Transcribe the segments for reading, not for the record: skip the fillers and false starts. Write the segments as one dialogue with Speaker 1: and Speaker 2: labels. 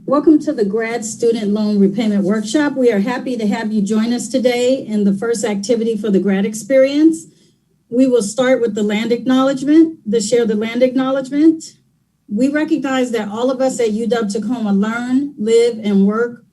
Speaker 1: Welcome to the Grad Student Loan Repayment Workshop. We are happy to have you join us today in the first activity for the Grad experience. We will start with the land acknowledgement, the share the land acknowledgement. We recognize that all of us at UW Tacoma learn, live, and work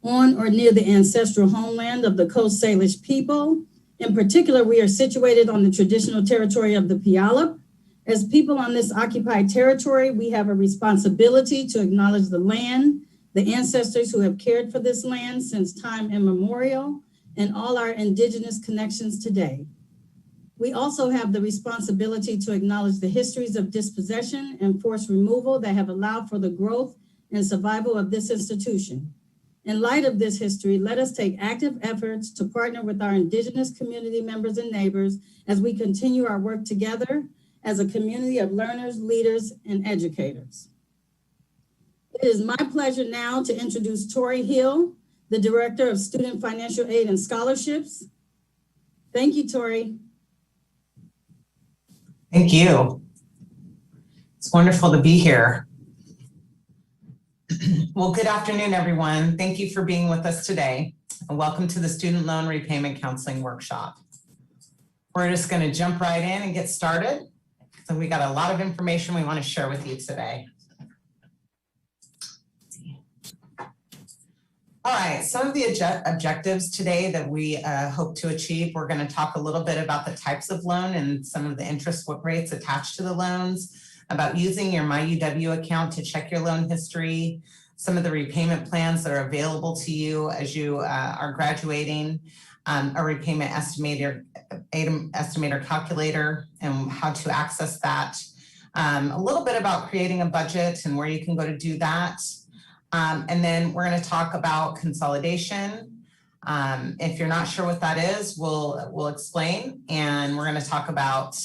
Speaker 1: on or near the ancestral homeland of the Coast Salish people. In particular, we are situated on the traditional territory of the Puyallup. As people on this occupied territory, we have a responsibility to acknowledge the land, the ancestors who have cared for this land since time immemorial, and all our indigenous connections today. We also have the responsibility to acknowledge the histories of dispossession and forced removal that have allowed for the growth and survival of this institution. In light of this history, let us take active efforts to partner with our indigenous community members and neighbors as we continue our work together as a community of learners, leaders, and educators. It is my pleasure now to introduce Tori Hill, the Director of Student Financial Aid and Scholarships. Thank you, Tori.
Speaker 2: Thank you. It's wonderful to be here. Well, good afternoon, everyone. Thank you for being with us today, and welcome to the Student Loan Repayment Counseling Workshop. We're just going to jump right in and get started. So we got a lot of information we want to share with you today. All right, some of the objectives today that we hope to achieve, we're going to talk a little bit about the types of loan and some of the interest rates attached to the loans, about using your MyUW account to check your loan history, some of the repayment plans that are available to you as you are graduating, a repayment estimator calculator and how to access that, a little bit about creating a budget and where you can go to do that. And then we're going to talk about consolidation. If you're not sure what that is, we'll explain. And we're going to talk about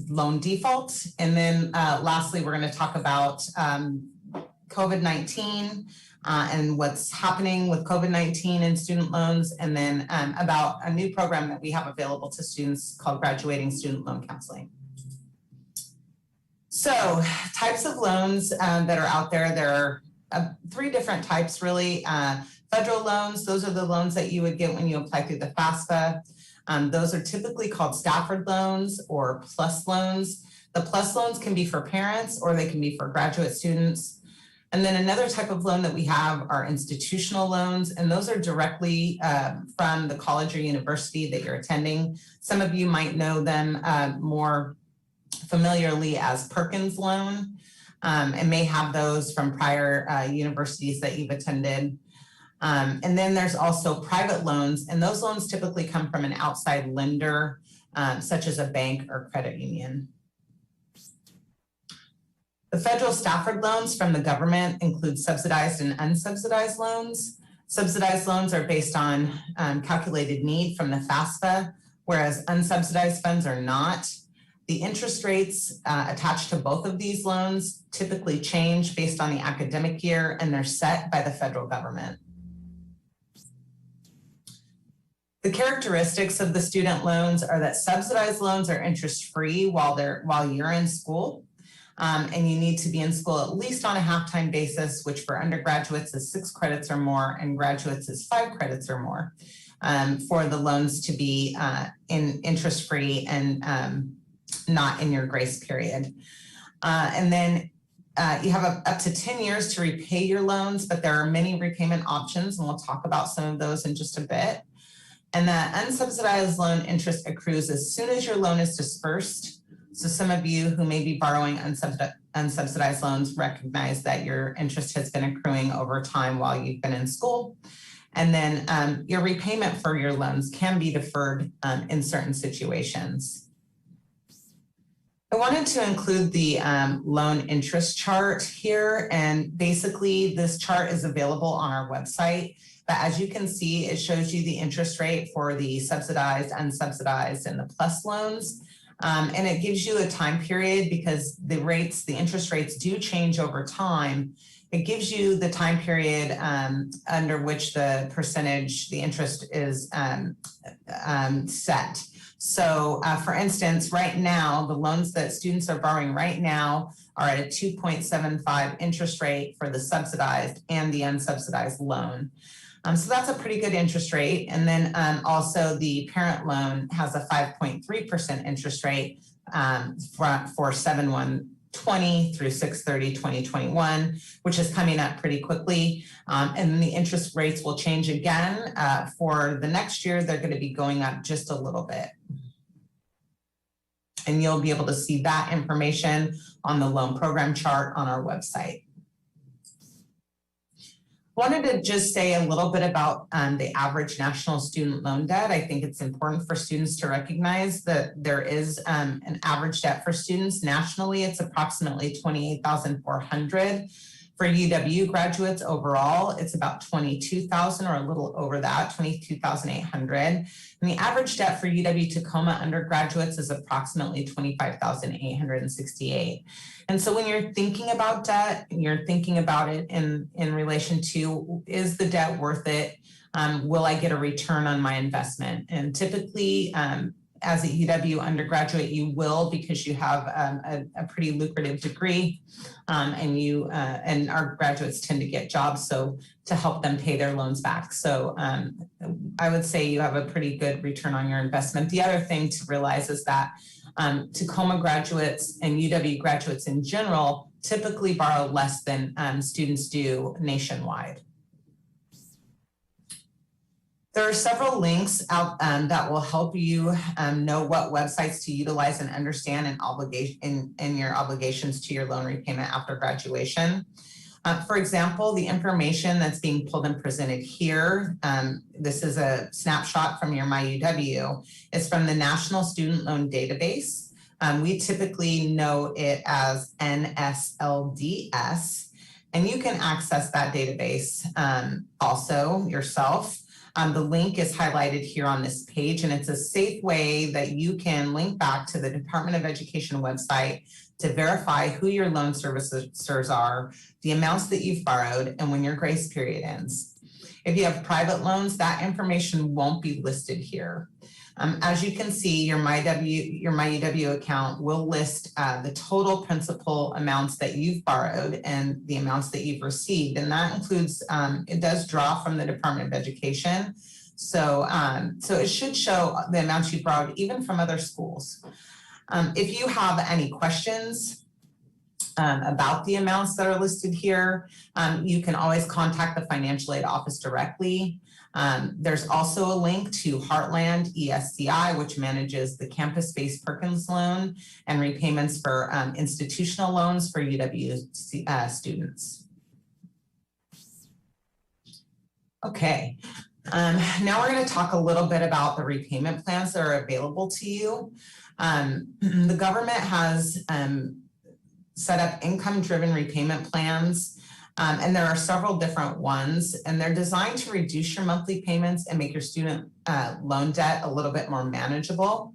Speaker 2: loan default. And then lastly, we're going to talk about COVID-19 and what's happening with COVID-19 and student loans. And then about a new program that we have available to students called Graduating Student Loan Counseling. So types of loans that are out there, there are three different types, really. Federal loans, those are the loans that you would get when you apply through the FAFSA. Those are typically called Stafford loans or PLUS loans. The PLUS loans can be for parents or they can be for graduate students. And then another type of loan that we have are institutional loans, and those are directly from the college or university that you're attending. Some of you might know them more familiarly as Perkins loan. And may have those from prior universities that you've attended. And then there's also private loans, and those loans typically come from an outside lender, such as a bank or credit union. The federal Stafford loans from the government include subsidized and unsubsidized loans. Subsidized loans are based on calculated need from the FAFSA, whereas unsubsidized funds are not. The interest rates attached to both of these loans typically change based on the academic year, and they're set by the federal government. The characteristics of the student loans are that subsidized loans are interest-free while you're in school, and you need to be in school at least on a half-time basis, which for undergraduates is 6 credits or more, and graduates is 5 credits or more, for the loans to be in interest-free and not in your grace period. And then you have up to 10 years to repay your loans, but there are many repayment options, and we'll talk about some of those in just a bit. And that unsubsidized loan interest accrues as soon as your loan is dispersed. So some of you who may be borrowing unsubsidized loans recognize that your interest has been accruing over time while you've been in school. And then your repayment for your loans can be deferred in certain situations. I wanted to include the loan interest chart here, and basically this chart is available on our website, but as you can see, it shows you the interest rate for the subsidized, unsubsidized, and the PLUS loans, and it gives you a time period because the interest rates do change over time. It gives you the time period under which the interest is set. So for instance, right now, the loans that students are borrowing right now are at a 2.75 interest rate for the subsidized and the unsubsidized loan. So that's a pretty good interest rate. And then also the parent loan has a 5.3% interest rate for 7/1/20 through 6/30/2021, which is coming up pretty quickly. And the interest rates will change again. For the next year, they're going to be going up just a little bit. And you'll be able to see that information on the loan program chart on our website. Wanted to just say a little bit about the average national student loan debt. I think it's important for students to recognize that there is an average debt for students. Nationally, it's approximately $28,400. For UW graduates overall, it's about $22,000 or a little over that, $22,800. And the average debt for UW Tacoma undergraduates is approximately $25,868. And so when you're thinking about debt, you're thinking about it in relation to, is the debt worth it? Will I get a return on my investment? And typically, as a UW undergraduate, you will, because you have a pretty lucrative degree, and our graduates tend to get jobs, so to help them pay their loans back. So I would say you have a pretty good return on your investment. The other thing to realize is that Tacoma graduates and UW graduates in general typically borrow less than students do nationwide. There are several links out that will help you know what websites to utilize and understand in your obligations to your loan repayment after graduation. For example, the information that's being pulled and presented here, this is a snapshot from your MyUW, is from the National Student Loan Database. We typically know it as NSLDS, and you can access that database also yourself. The link is highlighted here on this page, and it's a safe way that you can link back to the Department of Education website to verify who your loan servicers are, the amounts that you've borrowed, and when your grace period ends. If you have private loans, that information won't be listed here. As you can see, your MyUW account will list the total principal amounts that you've borrowed and the amounts that you've received. And that includes, it does draw from the Department of Education. So, so it should show the amounts you've borrowed even from other schools. If you have any questions about the amounts that are listed here, you can always contact the financial aid office directly. There's also a link to Heartland ESCI, which manages the campus-based Perkins loan and repayments for institutional loans for UW students. Okay, now we're going to talk a little bit about the repayment plans that are available to you. The government has set up income-driven repayment plans. And there are several different ones, and they're designed to reduce your monthly payments and make your student loan debt a little bit more manageable.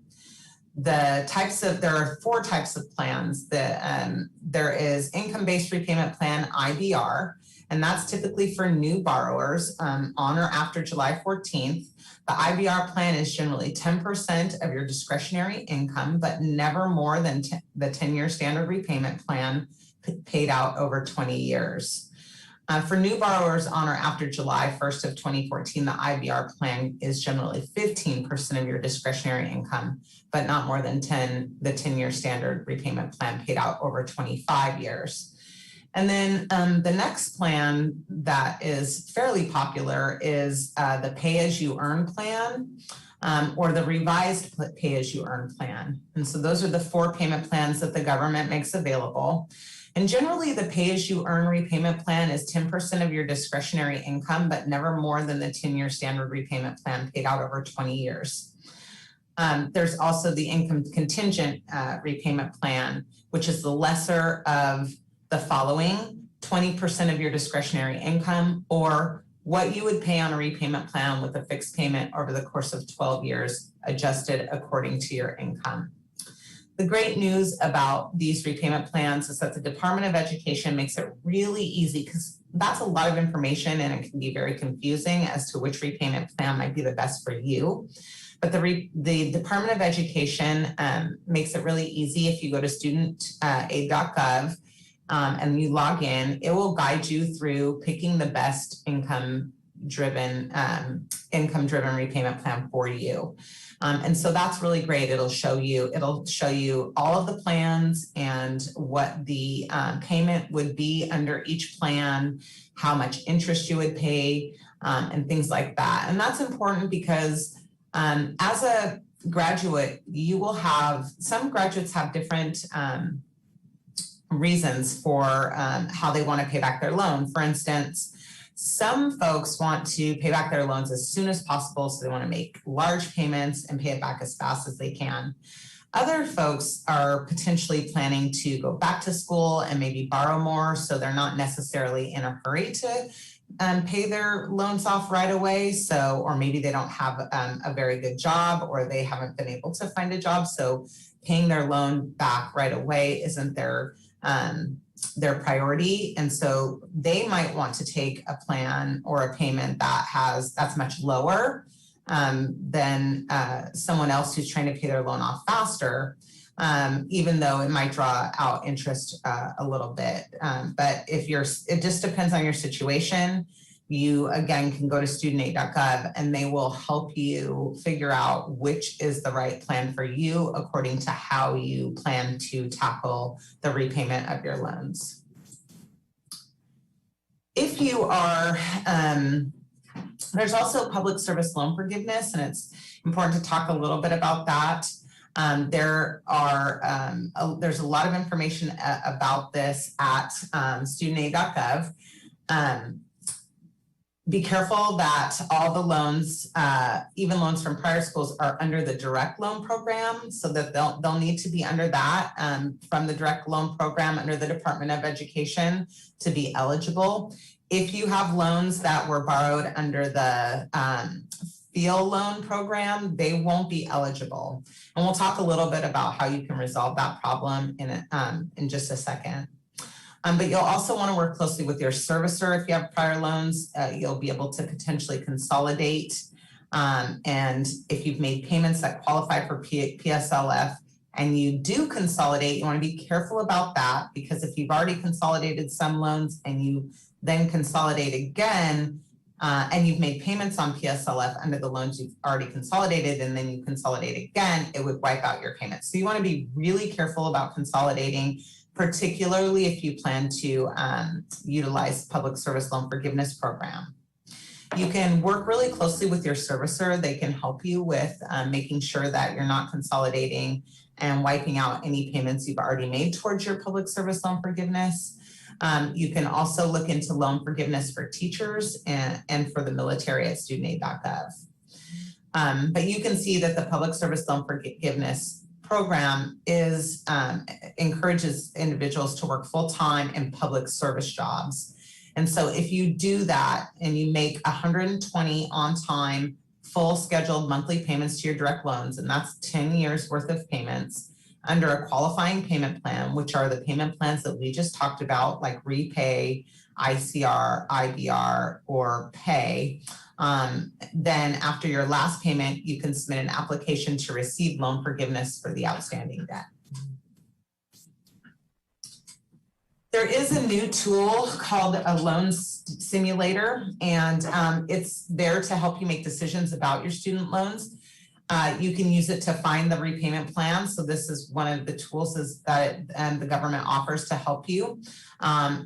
Speaker 2: There are 4 types of plans. There is income-based repayment plan, IBR, and that's typically for new borrowers on or after July 14th. The IBR plan is generally 10% of your discretionary income, but never more than the 10-year standard repayment plan paid out over 20 years. For new borrowers on or after July 1st of 2014, the IBR plan is generally 15% of your discretionary income, but not more than the 10-year standard repayment plan paid out over 25 years. And then the next plan that is fairly popular is the pay-as-you-earn plan, or the revised pay-as-you-earn plan. And so those are the 4 payment plans that the government makes available. And generally, the pay-as-you-earn repayment plan is 10% of your discretionary income, but never more than the 10-year standard repayment plan paid out over 20 years. There's also the income contingent repayment plan, which is the lesser of the following: 20% of your discretionary income, or what you would pay on a repayment plan with a fixed payment over the course of 12 years, adjusted according to your income. The great news about these repayment plans is that the Department of Education makes it really easy, because that's a lot of information and it can be very confusing as to which repayment plan might be the best for you. But the Department of Education makes it really easy. If you go to studentaid.gov and you log in, it will guide you through picking the best income-driven repayment plan for you. And so that's really great. It'll show you all of the plans and what the payment would be under each plan, how much interest you would pay, and things like that. And that's important because as a graduate, some graduates have different reasons for how they want to pay back their loan. For instance, Some folks want to pay back their loans as soon as possible, so they want to make large payments and pay it back as fast as they can. Other folks are potentially planning to go back to school and maybe borrow more, so they're not necessarily in a hurry to pay their loans off right away. So, or maybe they don't have a very good job, or they haven't been able to find a job. So paying their loan back right away isn't their priority. And so they might want to take a plan or a payment that's much lower than someone else who's trying to pay their loan off faster, even though it might draw out interest a little bit. But it just depends on your situation. You, again, can go to studentaid.gov and they will help you figure out which is the right plan for you according to how you plan to tackle the repayment of your loans. If you are, there's also public service loan forgiveness, and it's important to talk a little bit about that. There's a lot of information about this at studentaid.gov. Be careful that all the loans, even loans from prior schools, are under the direct loan program, so that they'll need to be under that from the direct loan program under the Department of Education to be eligible. If you have loans that were borrowed under the FEAL loan program, they won't be eligible. And we'll talk a little bit about how you can resolve that problem in just a second. But you'll also want to work closely with your servicer. If you have prior loans, you'll be able to potentially consolidate. And if you've made payments that qualify for PSLF and you do consolidate, you want to be careful about that, because if you've already consolidated some loans and you then consolidate again, and you've made payments on PSLF under the loans you've already consolidated, and then you consolidate again, it would wipe out your payments. So you want to be really careful about consolidating, particularly if you plan to utilize public service loan forgiveness program. You can work really closely with your servicer. They can help you with making sure that you're not consolidating and wiping out any payments you've already made towards your public service loan forgiveness. You can also look into loan forgiveness for teachers and for the military at studentaid.gov. But you can see that the public service loan forgiveness program encourages individuals to work full-time in public service jobs. And so if you do that and you make 120 on-time, full scheduled monthly payments to your direct loans, and that's 10 years worth of payments under a qualifying payment plan, which are the payment plans that we just talked about, like Repay, ICR, IBR, or Pay, then after your last payment, you can submit an application to receive loan forgiveness for the outstanding debt. There is a new tool called a loan simulator, and it's there to help you make decisions about your student loans. You can use it to find the repayment plan. So this is one of the tools that the government offers to help you.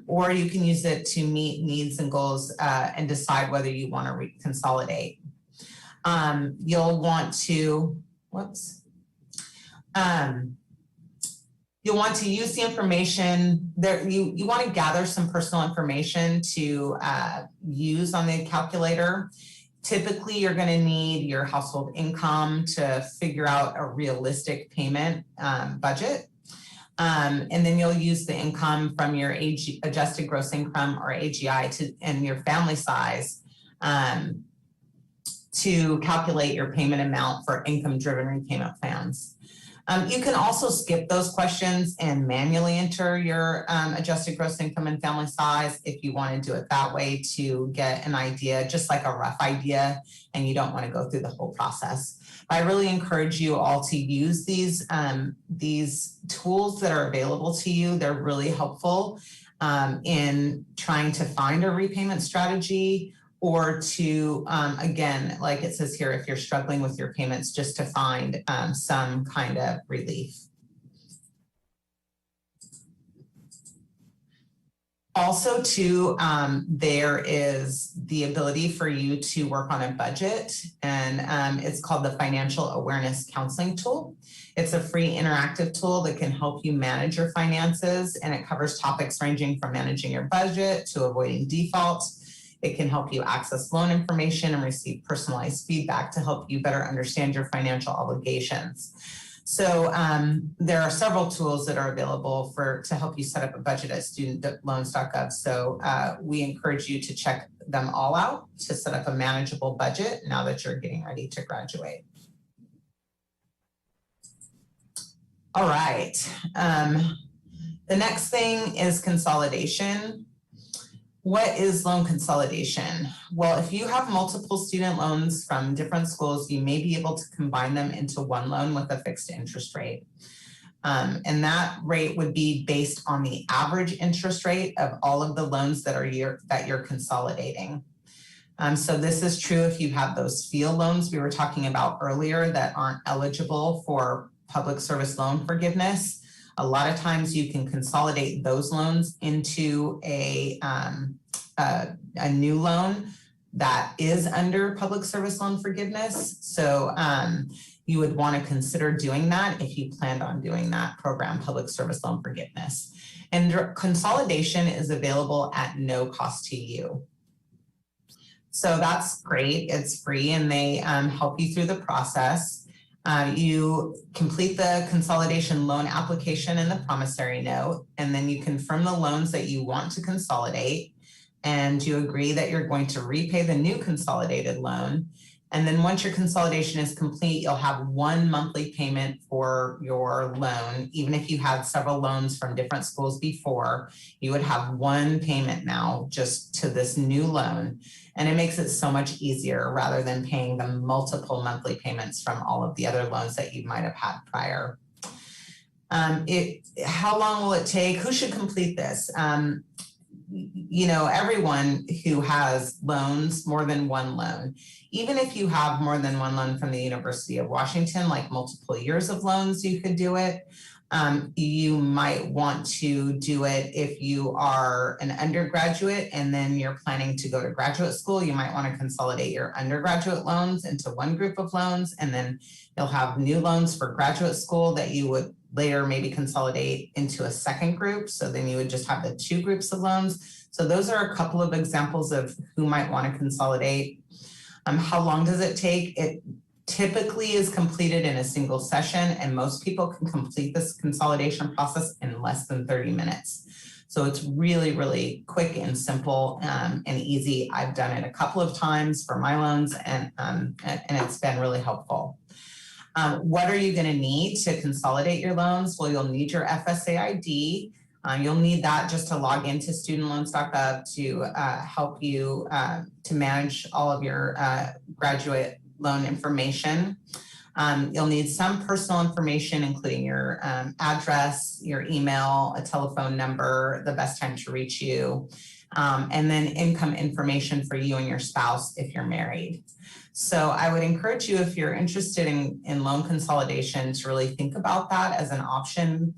Speaker 2: Or you can use it to meet needs and goals and decide whether you want to consolidate. You'll want to, you'll want to use the information there. You want to gather some personal information to use on the calculator. Typically, you're going to need your household income to figure out a realistic payment budget. And then you'll use the income from your adjusted gross income, or AGI, and your family size to calculate your payment amount for income-driven repayment plans. You can also skip those questions and manually enter your adjusted gross income and family size if you want to do it that way to get an idea, just like a rough idea, and you don't want to go through the whole process. I really encourage you all to use these tools that are available to you. They're really helpful in trying to find a repayment strategy, or to, again, like it says here, if you're struggling with your payments, just to find some kind of relief. Also, too, there is the ability for you to work on a budget, and it's called the Financial Awareness Counseling Tool. It's a free interactive tool that can help you manage your finances, and it covers topics ranging from managing your budget to avoiding defaults. It can help you access loan information and receive personalized feedback to help you better understand your financial obligations. So there are several tools that are available to help you set up a budget at studentloans.gov. So we encourage you to check them all out to set up a manageable budget now that you're getting ready to graduate. All right. The next thing is consolidation. What is loan consolidation? Well, if you have multiple student loans from different schools, you may be able to combine them into one loan with a fixed interest rate. And that rate would be based on the average interest rate of all of the loans that you're consolidating. So this is true if you have those field loans we were talking about earlier that aren't eligible for public service loan forgiveness. A lot of times you can consolidate those loans into a new loan that is under public service loan forgiveness. So you would want to consider doing that if you planned on doing that program, public service loan forgiveness. And consolidation is available at no cost to you. So that's great. It's free and they help you through the process. You complete the consolidation loan application and the promissory note, and then you confirm the loans that you want to consolidate, and you agree that you're going to repay the new consolidated loan. And then once your consolidation is complete, you'll have one monthly payment for your loan. Even if you had several loans from different schools before, you would have one payment now just to this new loan. And it makes it so much easier rather than paying the multiple monthly payments from all of the other loans that you might have had prior. How long will it take? Who should complete this? You know, everyone who has loans, more than one loan. Even if you have more than one loan from the University of Washington, like multiple years of loans, you could do it. You might want to do it if you are an undergraduate and then you're planning to go to graduate school. You might want to consolidate your undergraduate loans into one group of loans, and then you'll have new loans for graduate school that you would later maybe consolidate into a second group. So then you would just have the two groups of loans. So those are a couple of examples of who might want to consolidate. How long does it take? It typically is completed in a single session, and most people can complete this consolidation process in less than 30 minutes. So it's really, really quick and simple and easy. I've done it a couple of times for my loans, and it's been really helpful. What are you going to need to consolidate your loans? Well, you'll need your FSA ID. You'll need that just to log into studentloans.gov to help you to manage all of your graduate loan information. You'll need some personal information, including your address, your email, a telephone number, the best time to reach you, and then income information for you and your spouse if you're married. So I would encourage you, if you're interested in loan consolidation, to really think about that as an option,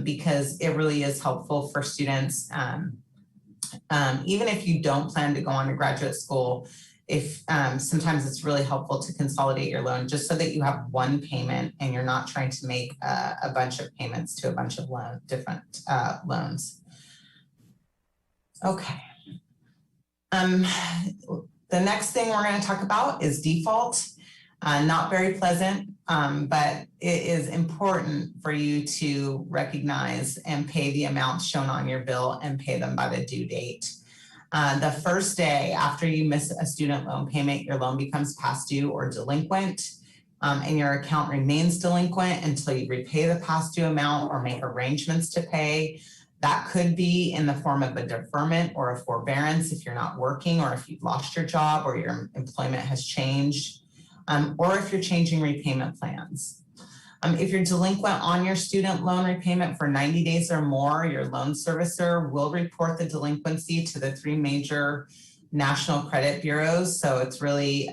Speaker 2: because it really is helpful for students. Even if you don't plan to go on to graduate school, sometimes it's really helpful to consolidate your loan just so that you have one payment and you're not trying to make a bunch of payments to a bunch of different loans. Okay. The next thing we're going to talk about is default. Not very pleasant, but it is important for you to recognize and pay the amounts shown on your bill and pay them by the due date. The first day after you miss a student loan payment, your loan becomes past due or delinquent, and your account remains delinquent until you repay the past due amount or make arrangements to pay. That could be in the form of a deferment or a forbearance if you're not working, or if you've lost your job or your employment has changed, or if you're changing repayment plans. If you're delinquent on your student loan repayment for 90 days or more, your loan servicer will report the delinquency to the 3 major national credit bureaus. So it's really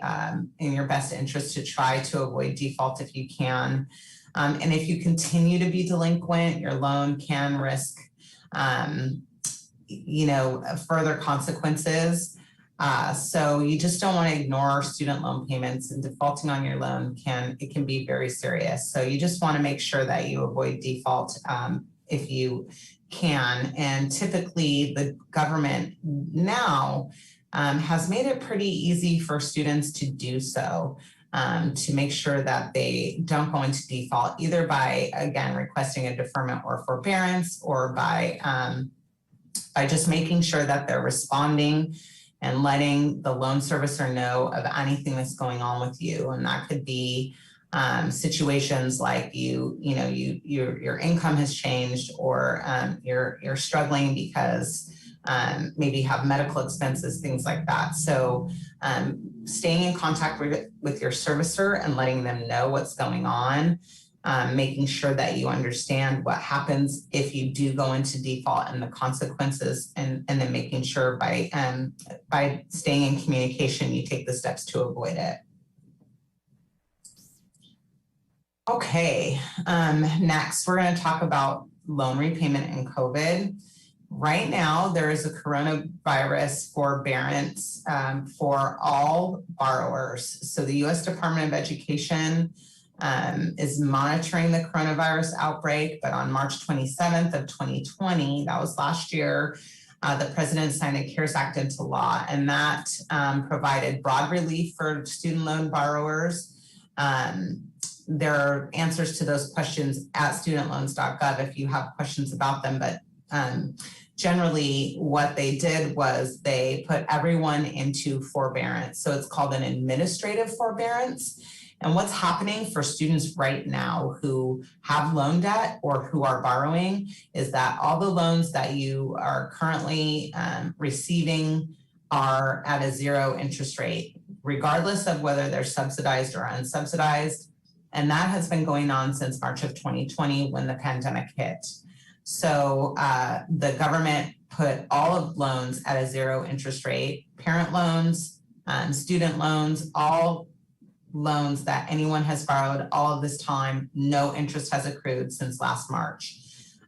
Speaker 2: in your best interest to try to avoid default if you can. And if you continue to be delinquent, your loan can risk further consequences. So you just don't want to ignore student loan payments, and defaulting on your loan can be very serious. So you just want to make sure that you avoid default if you can. And typically the government now has made it pretty easy for students to do so, to make sure that they don't go into default, either by, again, requesting a deferment or forbearance, or by just making sure that they're responding and letting the loan servicer know of anything that's going on with you. And that could be situations like your income has changed, or you're struggling because maybe you have medical expenses, things like that. So staying in contact with your servicer and letting them know what's going on, making sure that you understand what happens if you do go into default and the consequences, and then making sure by staying in communication, you take the steps to avoid it. Okay, next we're going to talk about loan repayment and COVID. Right now, there is a coronavirus forbearance for all borrowers. So the U.S. Department of Education is monitoring the coronavirus outbreak, but on March 27th of 2020, that was last year, the president signed the CARES Act into law, and that provided broad relief for student loan borrowers. There are answers to those questions at studentloans.gov if you have questions about them, but generally what they did was they put everyone into forbearance. So it's called an administrative forbearance. And what's happening for students right now who have loan debt or who are borrowing is that all the loans that you are currently receiving are at a zero interest rate, regardless of whether they're subsidized or unsubsidized. And that has been going on since March of 2020 when the pandemic hit. So the government put all of loans at a zero interest rate, parent loans, student loans, all loans that anyone has borrowed all of this time, no interest has accrued since last March.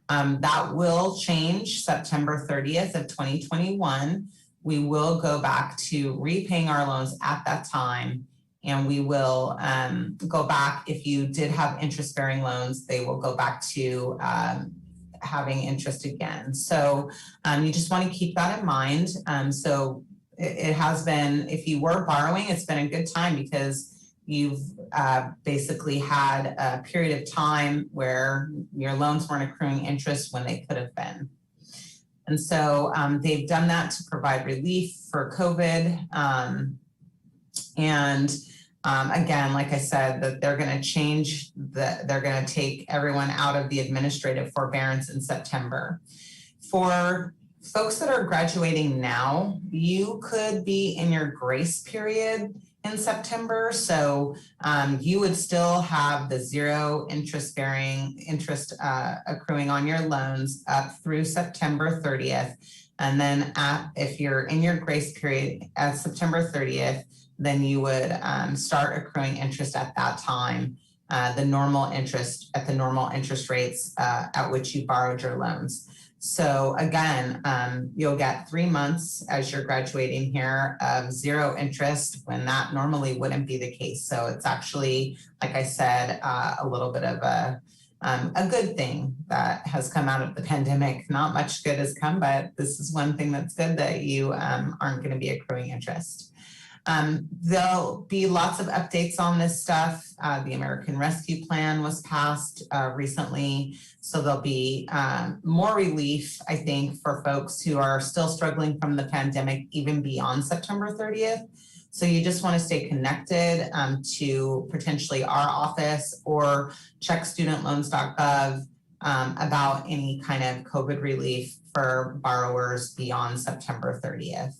Speaker 2: That will change September 30th of 2021. We will go back to repaying our loans at that time. And we will go back, if you did have interest-bearing loans, they will go back to having interest again. So you just want to keep that in mind. So it has been, if you were borrowing, it's been a good time because you've basically had a period of time where your loans weren't accruing interest when they could have been. And so they've done that to provide relief for COVID. Again, like I said, that they're going to change, they're going to take everyone out of the administrative forbearance in September. For folks that are graduating now, you could be in your grace period in September. So you would still have the zero interest accruing on your loans up through September 30th. And then if you're in your grace period at September 30th, then you would start accruing interest at that time, the normal interest at the normal interest rates at which you borrowed your loans. So again, you'll get 3 months as you're graduating here of zero interest when that normally wouldn't be the case. So it's actually, like I said, a little bit of a good thing that has come out of the pandemic. Not much good has come, but this is one thing that's good, that you aren't going to be accruing interest. There'll be lots of updates on this stuff. The American Rescue Plan was passed recently, so there'll be more relief, I think, for folks who are still struggling from the pandemic, even beyond September 30th. So you just want to stay connected to potentially our office, or check studentloans.gov about any kind of COVID relief for borrowers beyond September 30th.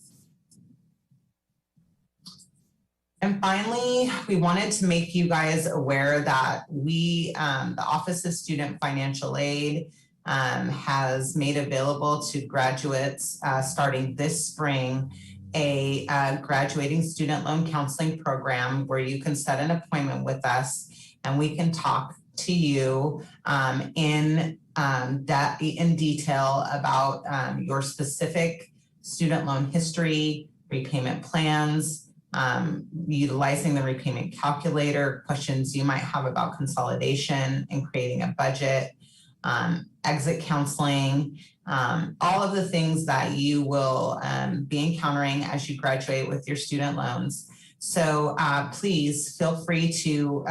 Speaker 2: And finally, we wanted to make you guys aware that we, the Office of Student Financial Aid, has made available to graduates starting this spring a graduating student loan counseling program where you can set an appointment with us and we can talk to you in detail about your specific student loan history, repayment plans, utilizing the repayment calculator, questions you might have about consolidation and creating a budget. exit counseling, all of the things that you will be encountering as you graduate with your student loans. So please feel free to,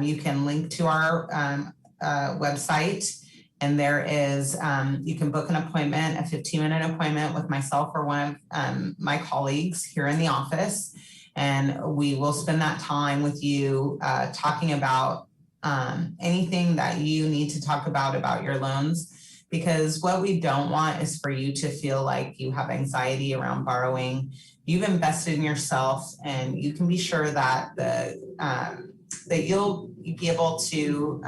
Speaker 2: you can link to our website, and there is, you can book an appointment, a 15-minute appointment with myself or one of my colleagues here in the office. And we will spend that time with you talking about anything that you need to talk about your loans. Because what we don't want is for you to feel like you have anxiety around borrowing. You've invested in yourself, and you can be sure that that you'll be able to,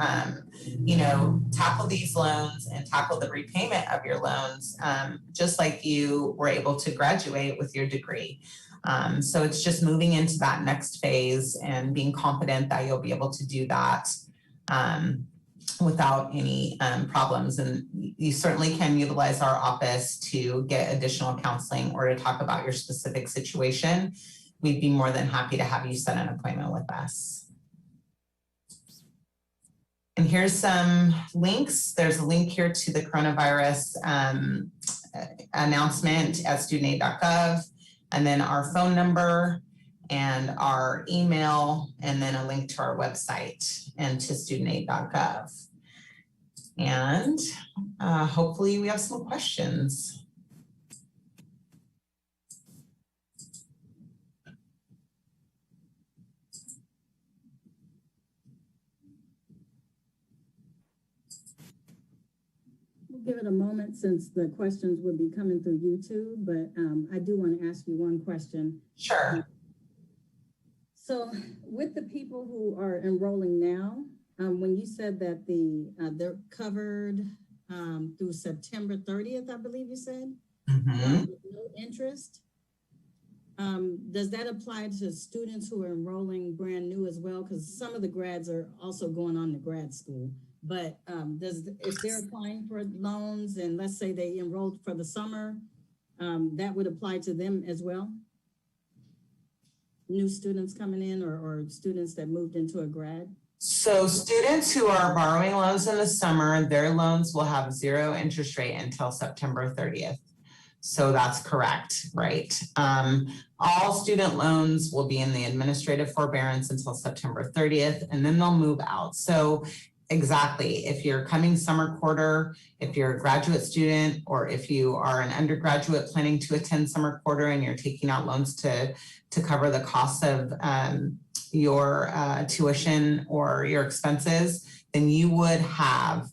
Speaker 2: tackle these loans and tackle the repayment of your loans, just like you were able to graduate with your degree. So it's just moving into that next phase and being confident that you'll be able to do that without any problems. And you certainly can utilize our office to get additional counseling or to talk about your specific situation. We'd be more than happy to have you set an appointment with us. And here's some links. There's a link here to the coronavirus announcement at studentaid.gov, and then our phone number and our email, and then a link to our website and to studentaid.gov. And hopefully we have some questions.
Speaker 1: We'll give it a moment since the questions will be coming through YouTube, but I do want to ask you one question.
Speaker 2: Sure.
Speaker 1: So with the people who are enrolling now, when you said that they're covered through September 30th, I believe you said, with no interest, does that apply to students who are enrolling brand new as well? Because some of the grads are also going on to grad school. But if they're applying for loans and let's say they enrolled for the summer, that would apply to them as well? New students coming in or students that moved into a grad?
Speaker 2: So students who are borrowing loans in the summer, their loans will have 0 interest rate until September 30th. So that's correct, right? All student loans will be in the administrative forbearance until September 30th, and then they'll move out. So exactly, if you're coming summer quarter, if you're a graduate student, or if you are an undergraduate planning to attend summer quarter and you're taking out loans to cover the cost of your tuition or your expenses, then you would have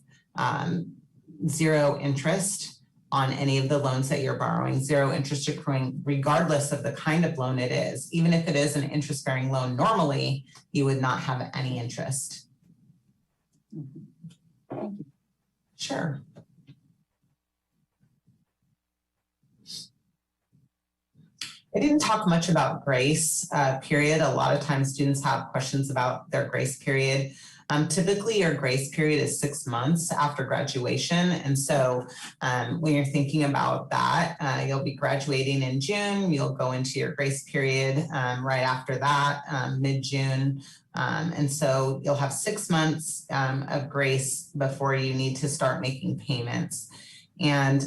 Speaker 2: 0 interest on any of the loans that you're borrowing, 0 interest accruing, regardless of the kind of loan it is. Even if it is an interest-bearing loan, normally you would not have any interest.
Speaker 1: Thank you.
Speaker 2: Sure. I didn't talk much about grace period. A lot of times students have questions about their grace period. Typically your grace period is 6 months after graduation. And so when you're thinking about that, you'll be graduating in June, you'll go into your grace period right after that, mid-June. And so you'll have 6 months of grace before you need to start making payments. And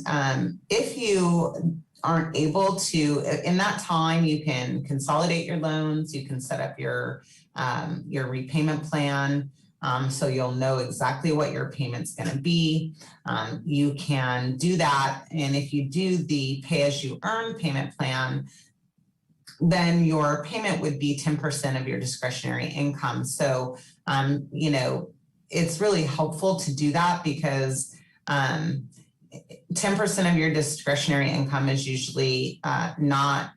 Speaker 2: if you aren't able to, in that time, you can consolidate your loans, you can set up your repayment plan, so you'll know exactly what your payment's gonna be. You can do that, and if you do the pay-as-you-earn payment plan, then your payment would be 10% of your discretionary income. So, it's really helpful to do that because 10% of your discretionary income is usually not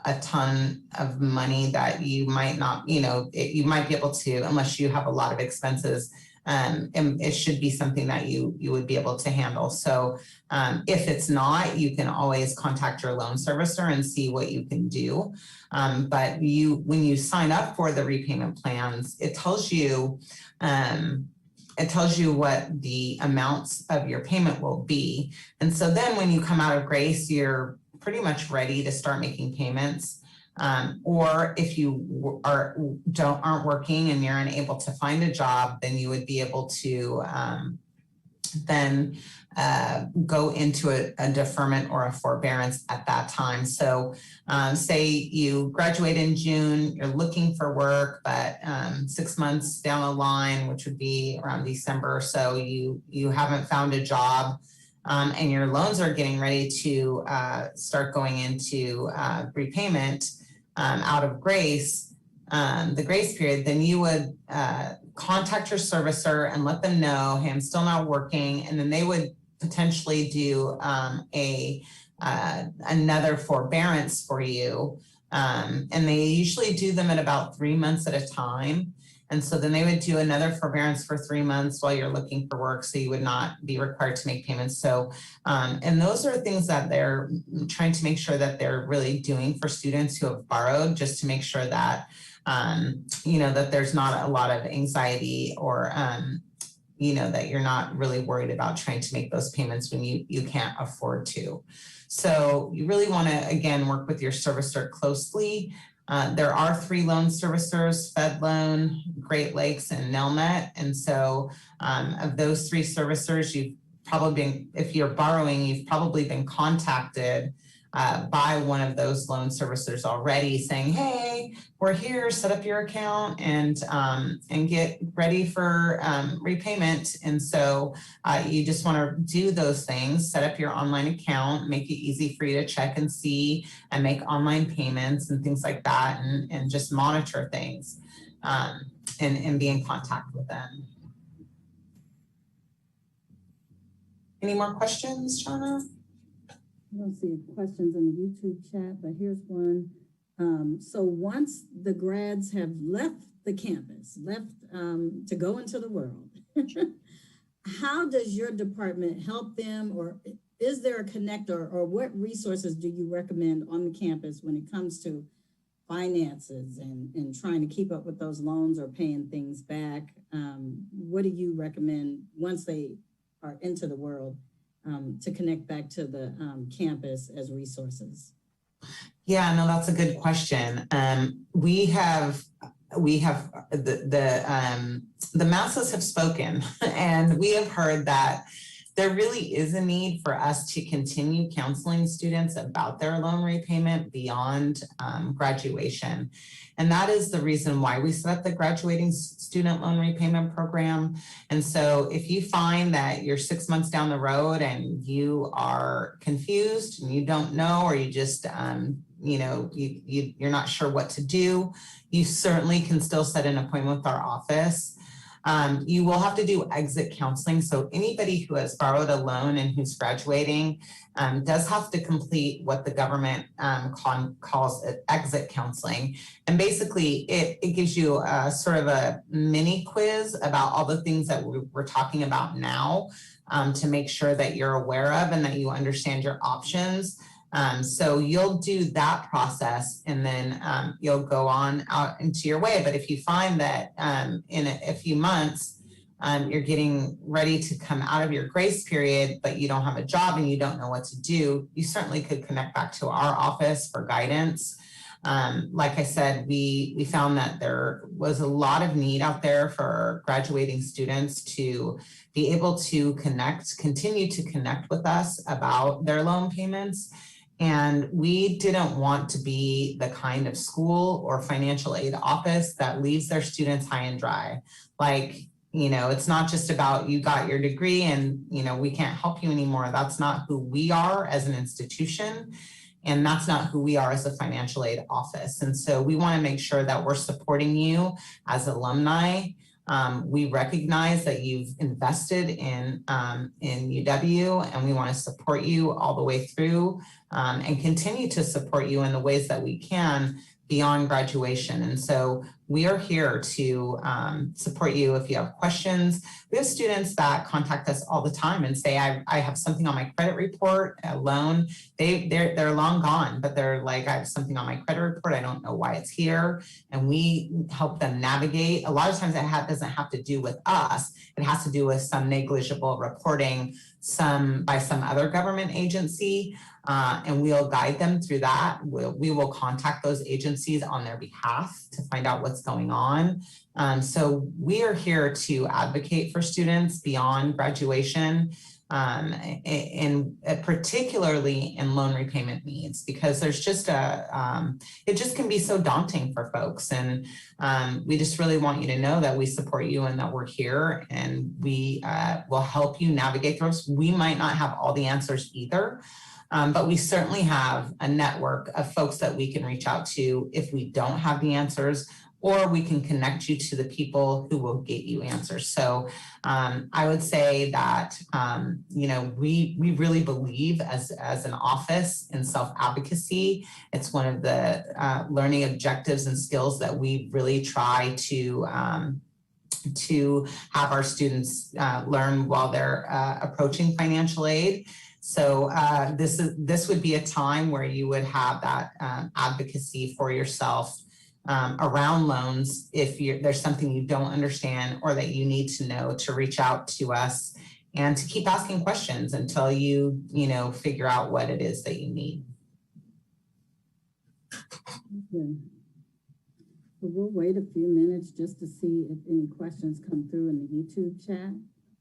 Speaker 2: a ton of money that you might not, you might be able to, unless you have a lot of expenses, and it should be something that you would be able to handle. So if it's not, you can always contact your loan servicer and see what you can do. But when you sign up for the repayment plans, it tells you what the amounts of your payment will be. And so then when you come out of grace, you're pretty much ready to start making payments. Or if you aren't working and you're unable to find a job, then you would be able to then go into a deferment or a forbearance at that time. So say you graduate in June, you're looking for work, but 6 months down the line, which would be around December or so, you haven't found a job, and your loans are getting ready to start going into repayment out of grace, the grace period, then you would contact your servicer and let them know, hey, I'm still not working, and then they would potentially do another forbearance for you, and they usually do them at about 3 months at a time. And so then they would do another forbearance for 3 months while you're looking for work, so you would not be required to make payments. So, and those are things that they're trying to make sure that they're really doing for students who have borrowed, just to make sure that that there's not a lot of anxiety, or that you're not really worried about trying to make those payments when you can't afford to. So you really want to, again, work with your servicer closely. There are 3 loan servicers: Fed Loan, Great Lakes, and Nelnet. And so of those 3 servicers, you've probably been, if you're borrowing, you've probably been contacted by one of those loan servicers already, saying, hey, we're here, set up your account and get ready for repayment. And so you just want to do those things, set up your online account, make it easy for you to check and see and make online payments and things like that, and just monitor things and be in contact with them. Any more questions, Shauna?
Speaker 1: I don't see questions in the YouTube chat, but here's one. So once the grads have left the campus, to go into the world, how does your department help them, or is there a connector, or what resources do you recommend on the campus when it comes to finances and trying to keep up with those loans or paying things back? What do you recommend once they are into the world to connect back to the campus as resources?
Speaker 2: Yeah, no, that's a good question. We have the masses have spoken, and we have heard that there really is a need for us to continue counseling students about their loan repayment beyond graduation. And that is the reason why we set up the graduating student loan repayment program. And so if you find that you're 6 months down the road and you are confused and you don't know, or you just, you're not sure what to do, you certainly can still set an appointment with our office. You will have to do exit counseling. So anybody who has borrowed a loan and who's graduating does have to complete what the government calls exit counseling. And basically it gives you a sort of a mini quiz about all the things that we're talking about now, to make sure that you're aware of and that you understand your options. So you'll do that process, and then you'll go on out into your way. But if you find that in a few months, you're getting ready to come out of your grace period, but you don't have a job and you don't know what to do, you certainly could connect back to our office for guidance. Like I said, we found that there was a lot of need out there for graduating students to be able to continue to connect with us about their loan payments. And we didn't want to be the kind of school or financial aid office that leaves their students high and dry. Like, it's not just about you got your degree and, we can't help you anymore. That's not who we are as an institution. And that's not who we are as a financial aid office. And so we want to make sure that we're supporting you as alumni. We recognize that you've invested in UW, and we want to support you all the way through, and continue to support you in the ways that we can beyond graduation. And so we are here to support you if you have questions. We have students that contact us all the time and say, I have something on my credit report, a loan. They're long gone, but they're like, I have something on my credit report. I don't know why it's here. And we help them navigate. A lot of times it doesn't have to do with us. It has to do with some negligible reporting by some other government agency, and we'll guide them through that. We will contact those agencies on their behalf to find out what's going on. So we are here to advocate for students beyond graduation, and particularly in loan repayment needs, because there's just it just can be so daunting for folks. And we just really want you to know that we support you and that we're here, and we will help you navigate through this. We might not have all the answers either, but we certainly have a network of folks that we can reach out to if we don't have the answers, or we can connect you to the people who will get you answers. So I would say that, we really believe as an office in self-advocacy. It's one of the learning objectives and skills that we really try to have our students learn while they're approaching financial aid. So this would be a time where you would have that advocacy for yourself around loans. If there's something you don't understand or that you need to know, to reach out to us and to keep asking questions until you figure out what it is that you need.
Speaker 1: Okay. We'll wait a few minutes just to see if any questions come through in the YouTube chat.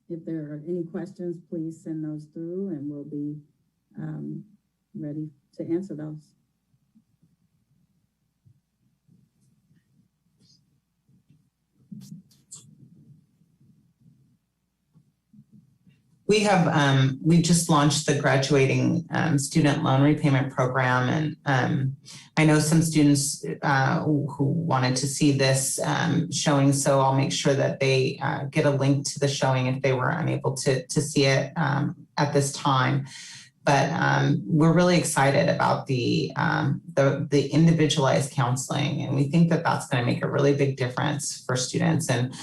Speaker 1: If there are any questions, please send those through and we'll be ready to answer those.
Speaker 2: We just launched the graduating student loan repayment program, and I know some students who wanted to see this showing, so I'll make sure that they get a link to the showing if they were unable to see it at this time. But we're really excited about the individualized counseling, and we think that that's going to make a really big difference for students. And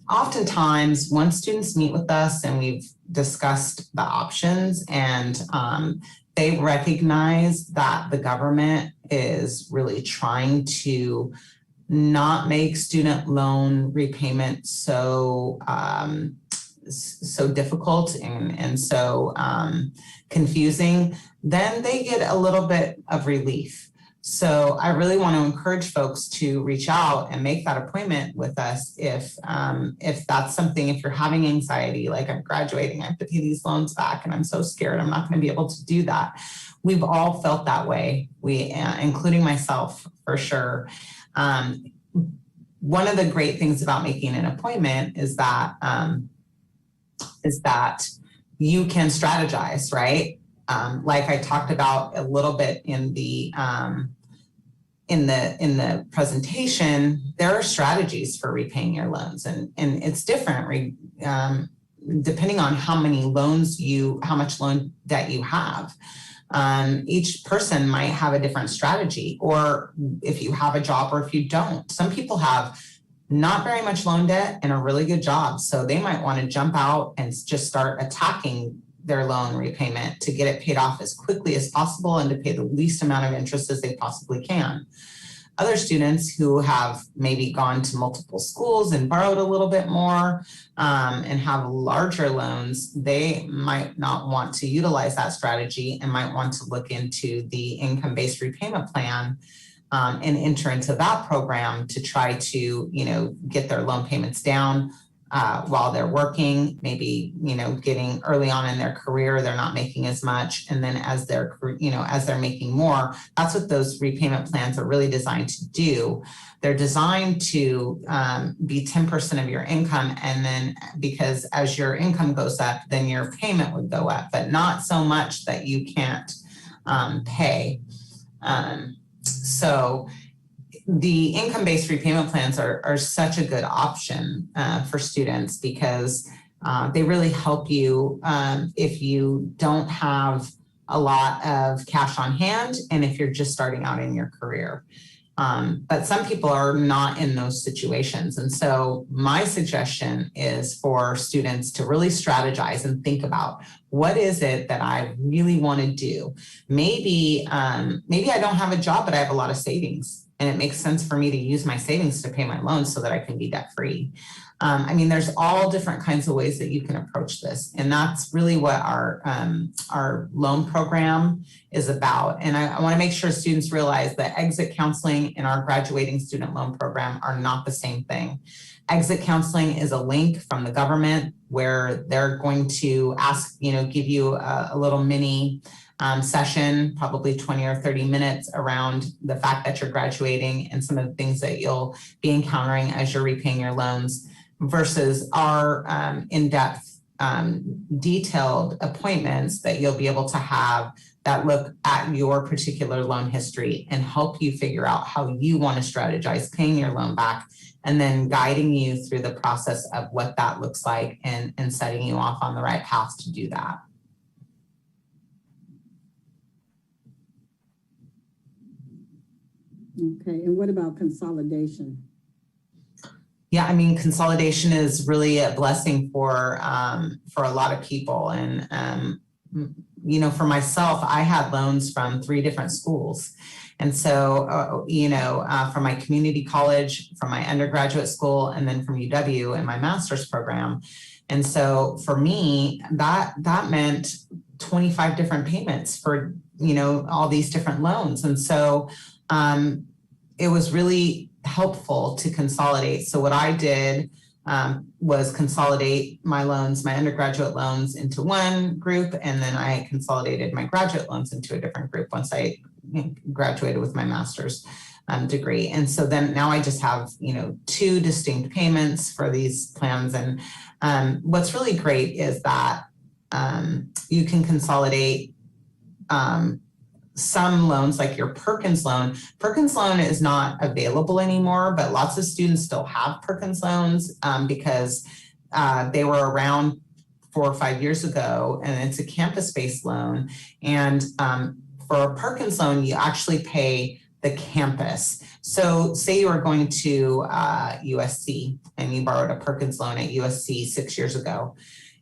Speaker 2: oftentimes, once students meet with us and we've discussed the options, and they recognize that the government is really trying to not make student loan repayment so difficult and so confusing, then they get a little bit of relief. So I really want to encourage folks to reach out and make that appointment with us if that's something, if you're having anxiety, like I'm graduating, I have to pay these loans back and I'm so scared I'm not going to be able to do that. We've all felt that way, including myself for sure. One of the great things about making an appointment is that you can strategize, right? Like I talked about a little bit in the presentation, there are strategies for repaying your loans, and it's different depending on how much loan debt you have. Each person might have a different strategy, or if you have a job or if you don't. Some people have not very much loan debt and a really good job, so they might want to jump out and just start attacking their loan repayment to get it paid off as quickly as possible and to pay the least amount of interest as they possibly can. Other students who have maybe gone to multiple schools and borrowed a little bit more and have larger loans, they might not want to utilize that strategy and might want to look into the income-based repayment plan and enter into that program to try to, get their loan payments down while they're working. Maybe, getting early on in their career, they're not making as much. And then as they're making more, that's what those repayment plans are really designed to do. They're designed to be 10% of your income. And then because as your income goes up, then your payment would go up, but not so much that you can't pay. So the income-based repayment plans are such a good option for students because they really help you if you don't have a lot of cash on hand and if you're just starting out in your career. But some people are not in those situations. And so my suggestion is for students to really strategize and think about What is it that I really want to do? Maybe I don't have a job, but I have a lot of savings, and it makes sense for me to use my savings to pay my loans so that I can be debt free. I mean, there's all different kinds of ways that you can approach this, and that's really what our loan program is about. And I want to make sure students realize that exit counseling and our graduating student loan program are not the same thing. Exit counseling is a link from the government where they're going to ask, give you a little mini session, probably 20 or 30 minutes, around the fact that you're graduating and some of the things that you'll be encountering as you're repaying your loans, versus our in-depth, detailed appointments that you'll be able to have that look at your particular loan history and help you figure out how you want to strategize paying your loan back, and then guiding you through the process of what that looks like, and setting you off on the right path to do that.
Speaker 1: Okay, and what about consolidation?
Speaker 2: Yeah, I mean, consolidation is really a blessing for a lot of people. And, for myself, I had loans from 3 different schools. And so, from my community college, from my undergraduate school, and then from UW in my master's program. And so for me, that meant 25 different payments for, all these different loans. And so it was really helpful to consolidate. So what I did was consolidate my loans, my undergraduate loans, into one group, and then I consolidated my graduate loans into a different group once I graduated with my master's degree. And so then now I just have 2 distinct payments for these plans. And what's really great is that you can consolidate some loans, like your Perkins loan. Perkins loan is not available anymore, but lots of students still have Perkins loans because they were around 4 or 5 years ago, and it's a campus-based loan. And for a Perkins loan, you actually pay the campus. So say you were going to USC and you borrowed a Perkins loan at USC 6 years ago,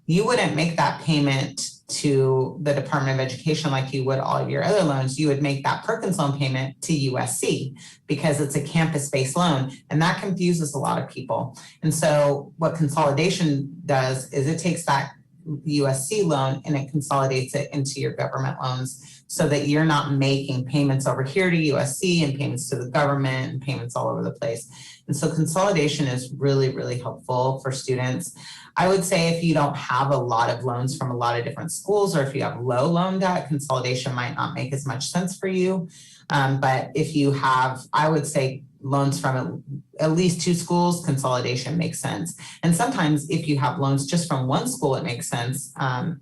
Speaker 2: you wouldn't make that payment to the Department of Education like you would all of your other loans. You would make that Perkins loan payment to USC because it's a campus-based loan, and that confuses a lot of people. And so what consolidation does is it takes that USC loan and it consolidates it into your government loans, so that you're not making payments over here to USC and payments to the government and payments all over the place. And so consolidation is really, really helpful for students. I would say if you don't have a lot of loans from a lot of different schools, or if you have low loan debt, consolidation might not make as much sense for you. But if you have, I would say, loans from at least 2 schools, consolidation makes sense. And sometimes if you have loans just from one school, it makes sense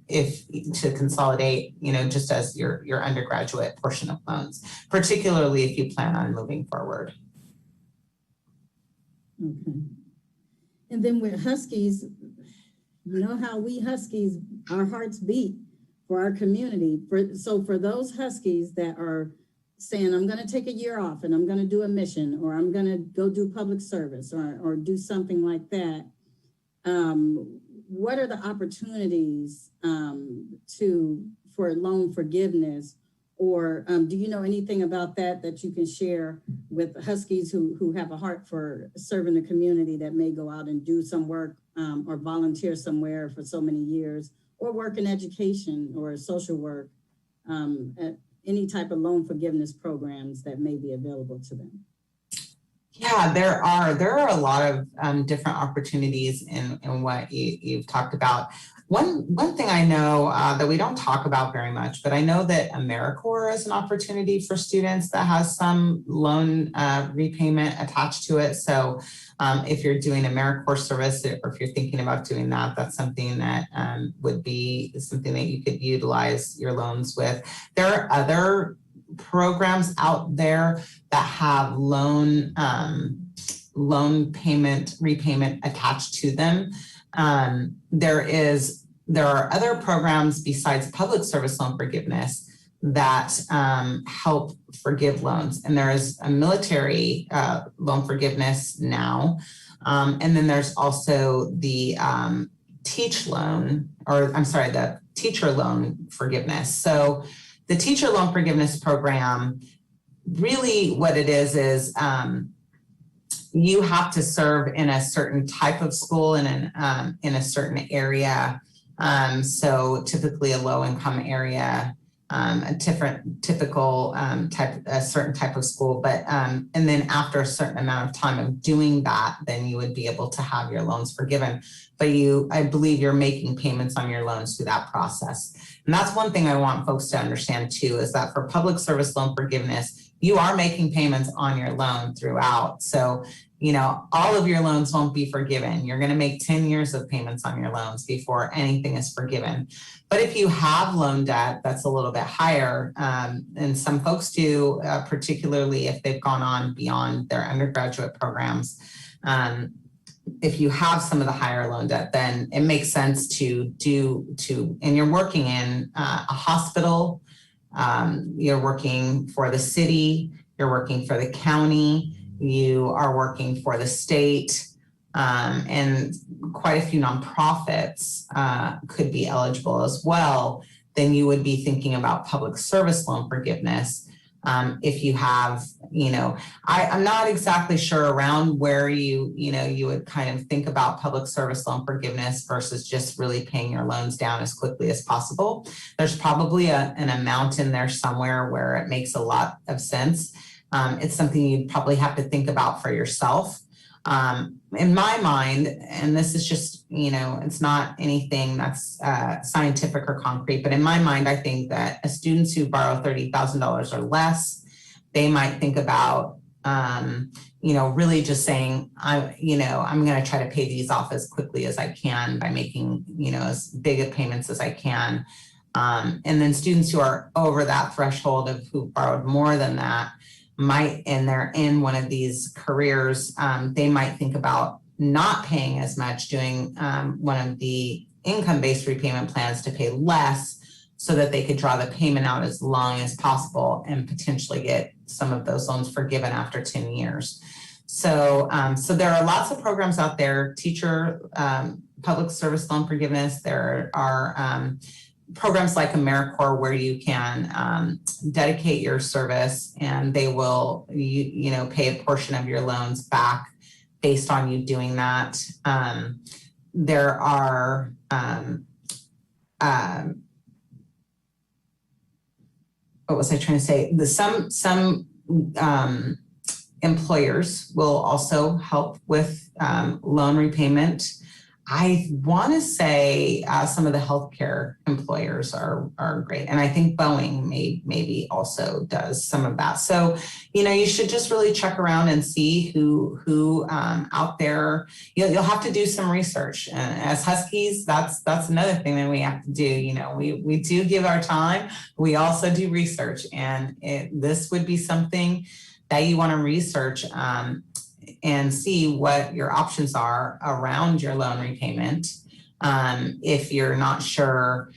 Speaker 2: if to consolidate, just as your undergraduate portion of loans, particularly if you plan on moving forward.
Speaker 1: Okay. And then with Huskies, how we Huskies, our hearts beat for our community. So for those Huskies that are saying, I'm going to take a year off and I'm going to do a mission, or I'm going to go do public service, or do something like that, what are the opportunities for loan forgiveness? Or do you know anything about that you can share with Huskies who have a heart for serving the community, that may go out and do some work or volunteer somewhere for so many years, or work in education or social work, at any type of loan forgiveness programs that may be available to them?
Speaker 2: Yeah, there are a lot of different opportunities in what you've talked about. One thing I know that we don't talk about very much, but I know that AmeriCorps is an opportunity for students that has some loan repayment attached to it. So if you're doing AmeriCorps service, or if you're thinking about doing that, that's something that would be something that you could utilize your loans with. There are other programs out there that have loan payment repayment attached to them. There are other programs besides public service loan forgiveness that help forgive loans, and there is a military loan forgiveness now, and then there's also the teach loan, or I'm sorry, the teacher loan forgiveness. So the teacher loan forgiveness program, really what it is you have to serve in a certain type of school in a certain area. So typically a low income area, a certain type of school, but and then after a certain amount of time of doing that, then you would be able to have your loans forgiven. But I believe you're making payments on your loans through that process. And that's one thing I want folks to understand too, is that for public service loan forgiveness, you are making payments on your loan throughout. So, all of your loans won't be forgiven. You're going to make 10 years of payments on your loans before anything is forgiven. But if you have loan debt, that's a little bit higher. And some folks do, particularly if they've gone on beyond their undergraduate programs. If you have some of the higher loan debt, then it makes sense and you're working in a hospital, you're working for the city, you're working for the county, you are working for the state, and quite a few nonprofits could be eligible as well, then you would be thinking about public service loan forgiveness. If you have, I'm not exactly sure around where you would kind of think about public service loan forgiveness versus just really paying your loans down as quickly as possible. There's probably an amount in there somewhere where it makes a lot of sense. It's something you'd probably have to think about for yourself. In my mind, and this is just, it's not anything that's scientific or concrete, but in my mind, I think that students who borrow $30,000 or less, they might think about, really just saying, I'm going to try to pay these off as quickly as I can by making, as big of payments as I can. And then students who are over that threshold of who borrowed more than that, and they're in one of these careers, they might think about not paying as much, doing one of the income-based repayment plans to pay less so that they could draw the payment out as long as possible and potentially get some of those loans forgiven after 10 years. So there are lots of programs out there, teacher, public service loan forgiveness. There are programs like AmeriCorps where you can dedicate your service and they will pay a portion of your loans back based on you doing that. There are what was I trying to say? Some employers will also help with loan repayment. I want to say some of the healthcare employers are great. And I think Boeing maybe also does some of that. So, you should just really check around and see who out there, you'll have to do some research. And as Huskies, that's another thing that we have to do. We do give our time. We also do research. And this would be something that you want to research and see what your options are around your loan repayment. If you're not sure,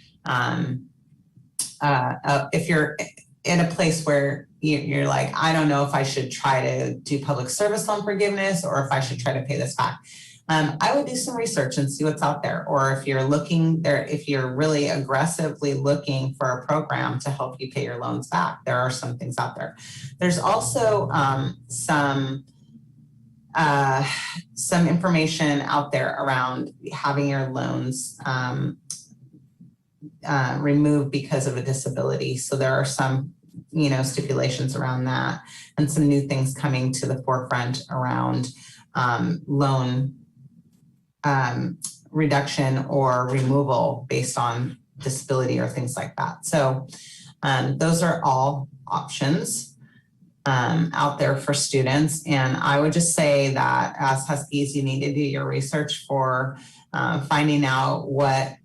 Speaker 2: if you're in a place where you're like, I don't know if I should try to do public service loan forgiveness or if I should try to pay this back. I would do some research and see what's out there. Or if you're looking there, if you're really aggressively looking for a program to help you pay your loans back, there are some things out there. There's also some information out there around having your loans removed because of a disability. So there are some, stipulations around that and some new things coming to the forefront around loan reduction or removal based on disability or things like that. So those are all options out there for students. And I would just say that as Huskies, you need to do your research for finding out what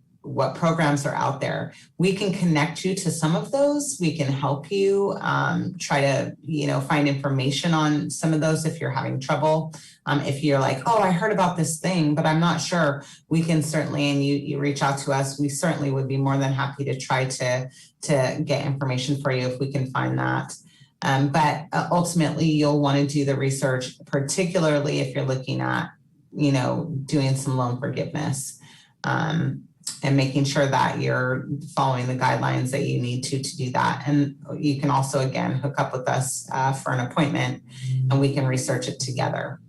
Speaker 2: programs are out there. We can connect you to some of those. We can help you try to, find information on some of those if you're having trouble. If you're like, oh, I heard about this thing, but I'm not sure, we can certainly, and you reach out to us, we certainly would be more than happy to try to get information for you if we can find that. But ultimately, you'll want to do the research, particularly if you're looking at, doing some loan forgiveness. and making sure that you're following the guidelines that you need to do that. And you can also, again, hook up with us for an appointment and we can research it together.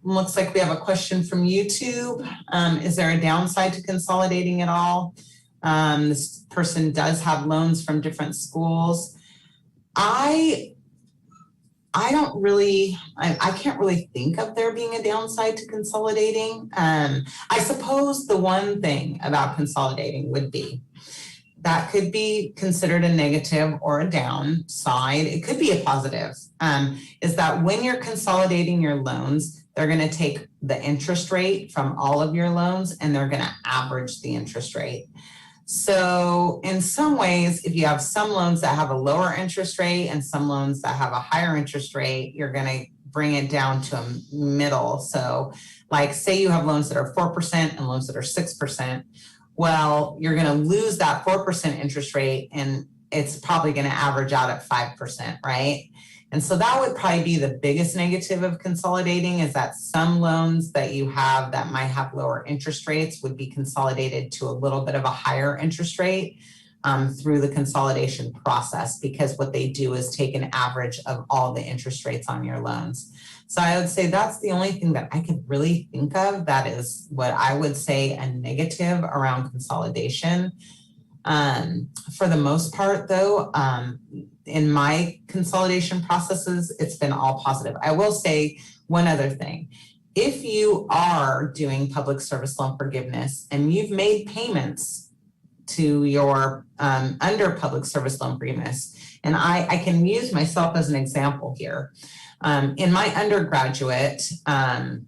Speaker 2: Looks like we have a question from YouTube. Is there a downside to consolidating at all? This person does have loans from different schools. I don't really, I can't really think of there being a downside to consolidating. I suppose the one thing about consolidating would be that could be considered a negative or a downside. It could be a positive, is that when you're consolidating your loans, they're going to take the interest rate from all of your loans and they're going to average the interest rate. So in some ways, if you have some loans that have a lower interest rate and some loans that have a higher interest rate, you're going to bring it down to a middle. So like say you have loans that are 4% and loans that are 6%. Well, you're going to lose that 4% interest rate and it's probably going to average out at 5%, right? And so that would probably be the biggest negative of consolidating, is that some loans that you have that might have lower interest rates would be consolidated to a little bit of a higher interest rate through the consolidation process, because what they do is take an average of all the interest rates on your loans. So I would say that's the only thing that I could really think of that is what I would say a negative around consolidation. For the most part though, in my consolidation processes, it's been all positive. I will say one other thing. If you are doing public service loan forgiveness and you've made payments to your under public service loan forgiveness, and I can use myself as an example here. In my undergraduate, I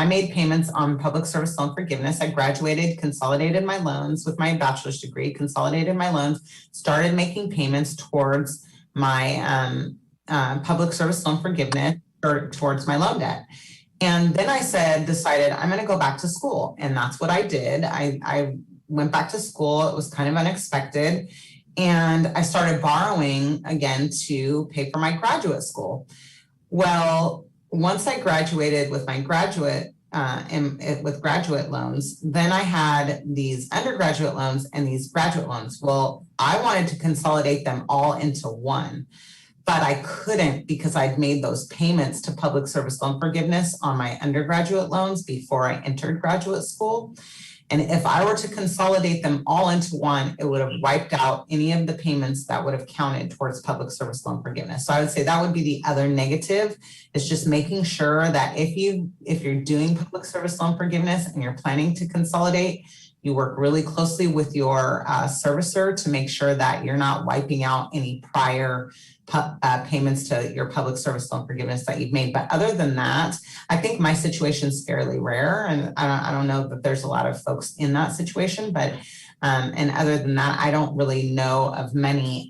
Speaker 2: made payments on public service loan forgiveness. I graduated, consolidated my loans with my bachelor's degree, consolidated my loans, started making payments towards my public service loan forgiveness or towards my loan debt. And then I decided I'm going to go back to school. And that's what I did. I went back to school. It was kind of unexpected. And I started borrowing again to pay for my graduate school. Well, once I graduated with my graduate with graduate loans, then I had these undergraduate loans and these graduate loans. Well, I wanted to consolidate them all into one, but I couldn't because I'd made those payments to public service loan forgiveness on my undergraduate loans before I entered graduate school. And if I were to consolidate them all into one, it would have wiped out any of the payments that would have counted towards public service loan forgiveness. So I would say that would be the other negative, is just making sure that if you're doing public service loan forgiveness and you're planning to consolidate, you work really closely with your servicer to make sure that you're not wiping out any prior payments to your public service loan forgiveness that you've made. But other than that, I think my situation is fairly rare, and I don't know that there's a lot of folks in that situation. But and other than that, I don't really know of many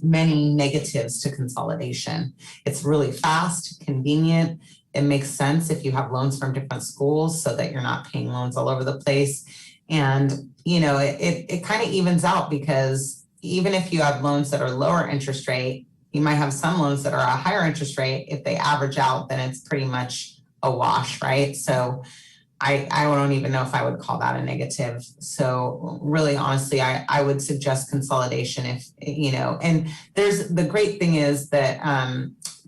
Speaker 2: negatives to consolidation. It's really fast, convenient. It makes sense if you have loans from different schools so that you're not paying loans all over the place. And it kind of evens out, because even if you have loans that are lower interest rate, you might have some loans that are a higher interest rate. If they average out, then it's pretty much a wash, right? So I don't even know if I would call that a negative. So really, honestly, I would suggest consolidation if, and the great thing is that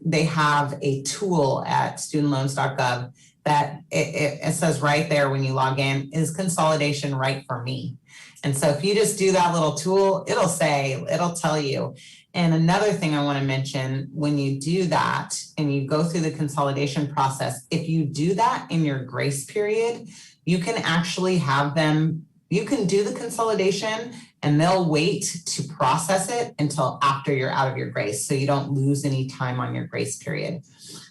Speaker 2: they have a tool at studentloans.gov that it says right there when you log in, is consolidation right for me? And so if you just do that little tool, it'll tell you. And another thing I want to mention, when you do that and you go through the consolidation process, if you do that in your grace period, you can actually you can do the consolidation and they'll wait to process it until after you're out of your grace, so you don't lose any time on your grace period.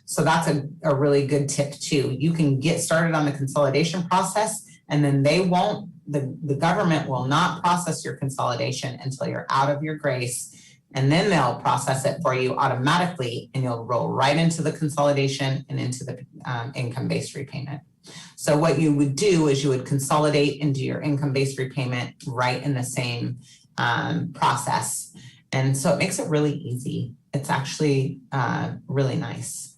Speaker 2: So that's a really good tip too. You can get started on the consolidation process, and then the government will not process your consolidation until you're out of your grace. And then they'll process it for you automatically, and you'll roll right into the consolidation and into the income-based repayment. So what you would do is you would consolidate into your income-based repayment right in the same process. And so it makes it really easy. It's actually really nice.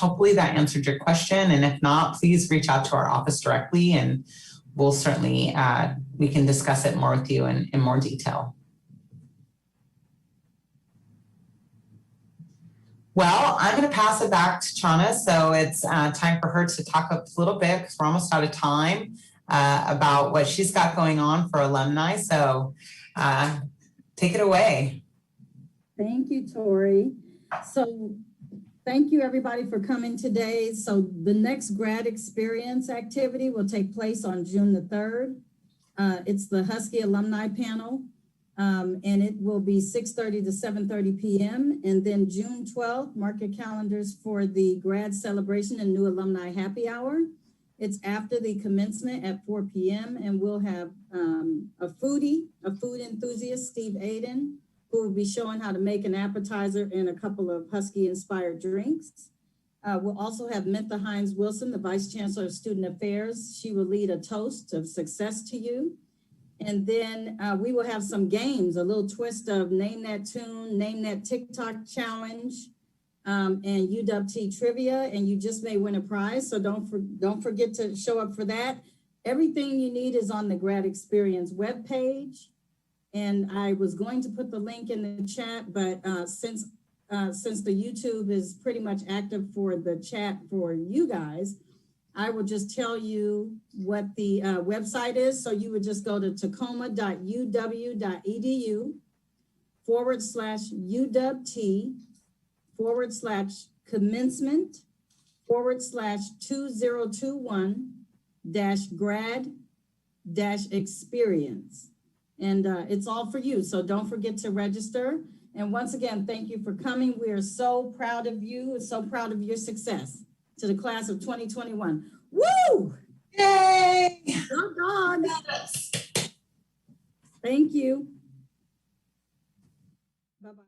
Speaker 2: hopefully that answered your question. And if not, please reach out to our office directly and we'll certainly, we can discuss it more with you in more detail. Well, I'm going to pass it back to Chana. So it's time for her to talk a little bit, because we're almost out of time, about what she's got going on for alumni. So take it away.
Speaker 1: Thank you, Tori. So thank you everybody for coming today. So the next grad experience activity will take place on June the 3rd. It's the Husky Alumni Panel. And it will be 6:30 to 7:30 p.m. And then June 12th, mark your calendars for the grad celebration and new alumni happy hour. It's after the commencement at 4 p.m. and we'll have a food enthusiast, Steve Aiden, who will be showing how to make an appetizer and a couple of Husky inspired drinks. We'll also have Mentha Hines Wilson, the Vice Chancellor of Student Affairs. She will lead a toast of success to you. And then we will have some games, a little twist of Name That Tune, Name That TikTok Challenge, and UWT Trivia, and you just may win a prize. So don't forget to show up for that. Everything you need is on the Grad Experience webpage. And I was going to put the link in the chat, but since the YouTube is pretty much active for the chat for you guys, I will just tell you what the website is. So you would just go to tacoma.uwt/commencement/2021-grad-experience. And it's all for you. So don't forget to register. And once again, thank you for coming. We are so proud of you and so proud of your success. To the class of 2021. Woo!
Speaker 2: Yay!
Speaker 1: Doggone. Thank you. Bye-bye.